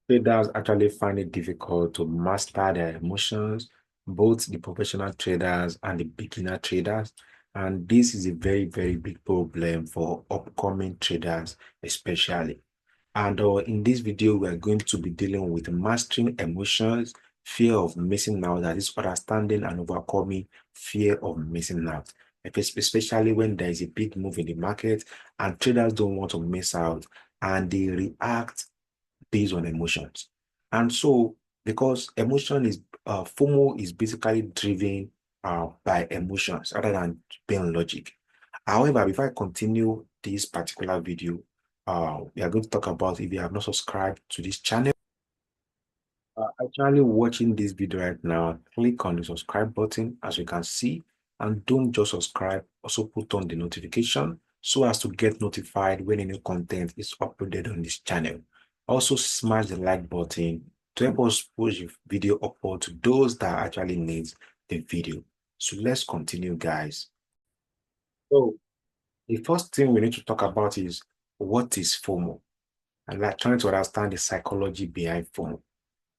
Traders actually find it difficult to master their emotions, both the professional traders and the beginner traders. And this is a very, very big problem for upcoming traders, especially. And in this video, we are going to be dealing with mastering emotions, fear of missing out, that is understanding and overcoming fear of missing out, especially when there is a big move in the market and traders don't want to miss out and they react based on emotions. And so, because FOMO is basically driven by emotions rather than being logic. However, before I continue this particular video, we are going to talk about if you have not subscribed to this channel. Actually watching this video right now, click on the subscribe button as you can see, and don't just subscribe, also put on the notification so as to get notified when any content is uploaded on this channel. Also smash the like button to help us push the video upload to those that actually need the video. So let's continue, guys. So the first thing we need to talk about is what is FOMO, and like trying to understand the psychology behind FOMO.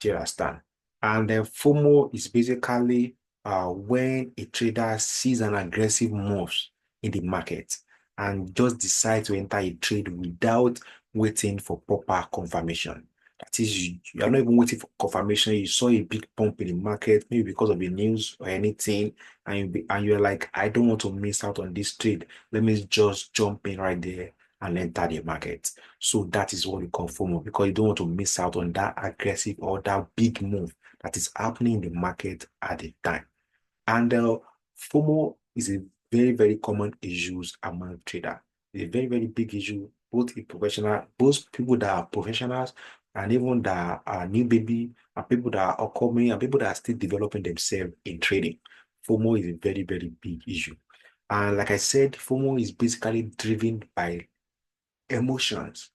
Do you understand? And then FOMO is basically when a trader sees an aggressive move in the market and just decide to enter a trade without waiting for proper confirmation. That is, you are not even waiting for confirmation. You saw a big pump in the market, maybe because of the news or anything, and you're like, I don't want to miss out on this trade. Let me just jump in right there and enter the market. So that is what we call FOMO, because you don't want to miss out on that aggressive or that big move that is happening in the market at the time. And FOMO is a very, very common issue among traders. It's a very, very big issue, both in professional, both people that are professionals and even that are new baby, and people that are upcoming, and people that are still developing themselves in trading. FOMO is a very, very big issue. And like I said, FOMO is basically driven by emotions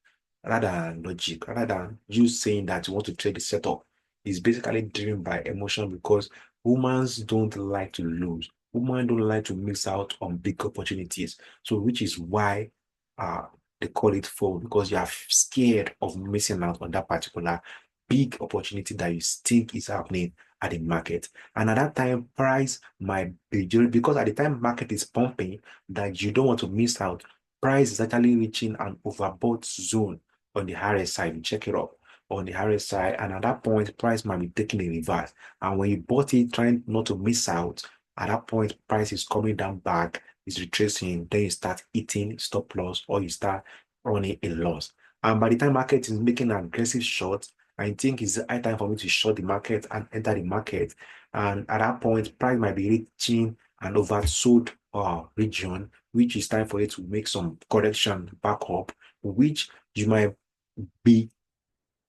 rather than logic, rather than you saying that you want to trade the setup. Is basically driven by emotion because humans don't like to lose. Women don't like to miss out on big opportunities. So which is why uh they call it fall, because you are scared of missing out on that particular big opportunity that you think is happening at the market. And at that time, price might be because at the time market is pumping, that you don't want to miss out. Price is actually reaching an overbought zone on the higher side. You check it up on the higher side, and at that point, price might be taking a reverse. And when you bought it, trying not to miss out, at that point, price is coming down back, is retracing. Then you start eating stop loss, or you start running a loss. And by the time market is making an aggressive short, I think it's the high time for me to short the market and enter the market. And at that point, price might be reaching an oversold region, which is time for it to make some correction back up, which you might be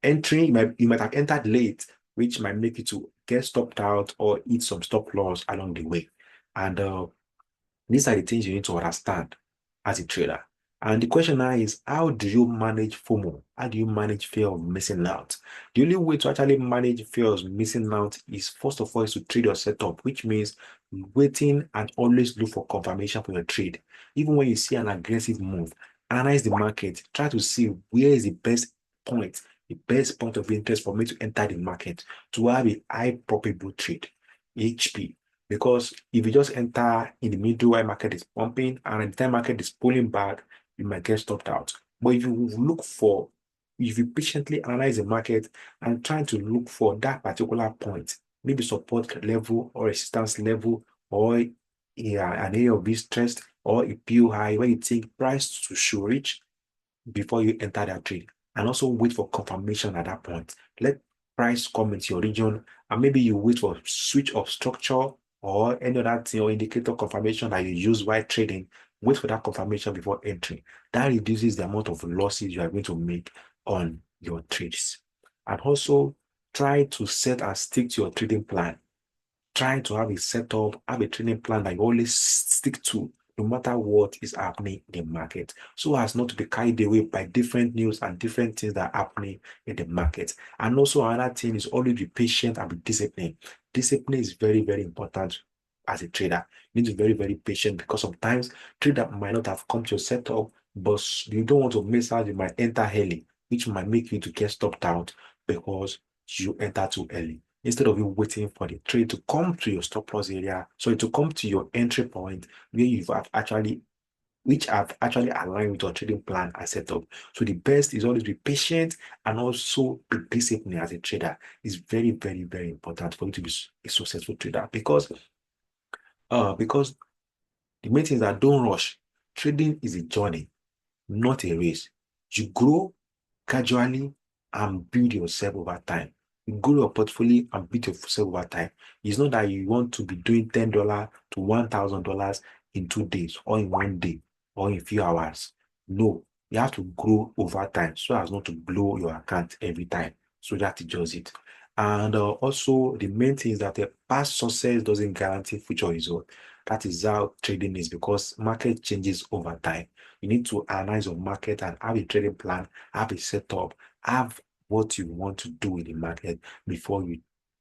entering, you might have entered late, which might make you to get stopped out or eat some stop loss along the way. And these are the things you need to understand as a trader. And the question now is, how do you manage FOMO? How do you manage fear of missing out? The only way to actually manage fear of missing out is, first of all, is to trade your setup, which means waiting and always look for confirmation for your trade. Even when you see an aggressive move, analyze the market, try to see where is the best point of interest for me to enter the market to have a high probable trade, HP. Because if you just enter in the middle while market is pumping and at the time market is pulling back, you might get stopped out. But if you patiently analyze the market and try to look for that particular point, maybe support level or resistance level, or an area of interest or a POI where you think price should reach before you enter that trade, and also wait for confirmation at that point. Let price come into your region, and maybe you wait for switch of structure or any other thing or indicator confirmation that you use while trading. Wait for that confirmation before entering. That reduces the amount of losses you are going to make on your trades. And also try to set and stick to your trading plan. Try to have a setup, have a training plan that you always stick to, no matter what is happening in the market, so as not to be carried away by different news and different things that are happening in the market. And also another thing is always be patient and be disciplined. Discipline is very, very important as a trader. You need to be very, very patient, because sometimes trader might not have come to your setup, but you don't want to miss out. You might enter early, which might make you to get stopped out. because you enter too early. Instead of you waiting for the trade to come to your stop loss area, so to come to your entry point where you've actually which have actually aligned with your trading plan and setup. So the best is always be patient and also be disciplined as a trader. It's very, very, very important for you to be a successful trader because the main thing is that don't rush. Trading is a journey, not a race. You grow gradually and build yourself over time. You grow your portfolio and build yourself over time. It's not that you want to be doing $10 to $1,000 in 2 days or in one day or in a few hours. No, you have to grow over time so as not to blow your account every time. So that is just it. And also, the main thing is that past success doesn't guarantee future result. That is how trading is because market changes over time. You need to analyze your market and have a trading plan, have a setup, have what you want to do in the market before you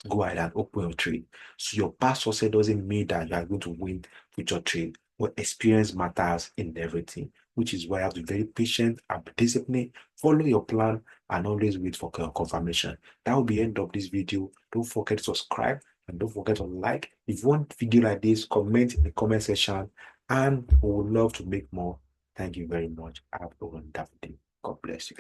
go ahead and open your trade. So your past success doesn't mean that you are going to win future trade. But experience matters in everything, which is why you have to be very patient and be disciplined, follow your plan, and always wait for confirmation. That will be the end of this video. Don't forget to subscribe and don't forget to like. If you want video like this, comment in the comment section and we would love to make more. Thank you very much. Have a wonderful day. God bless you.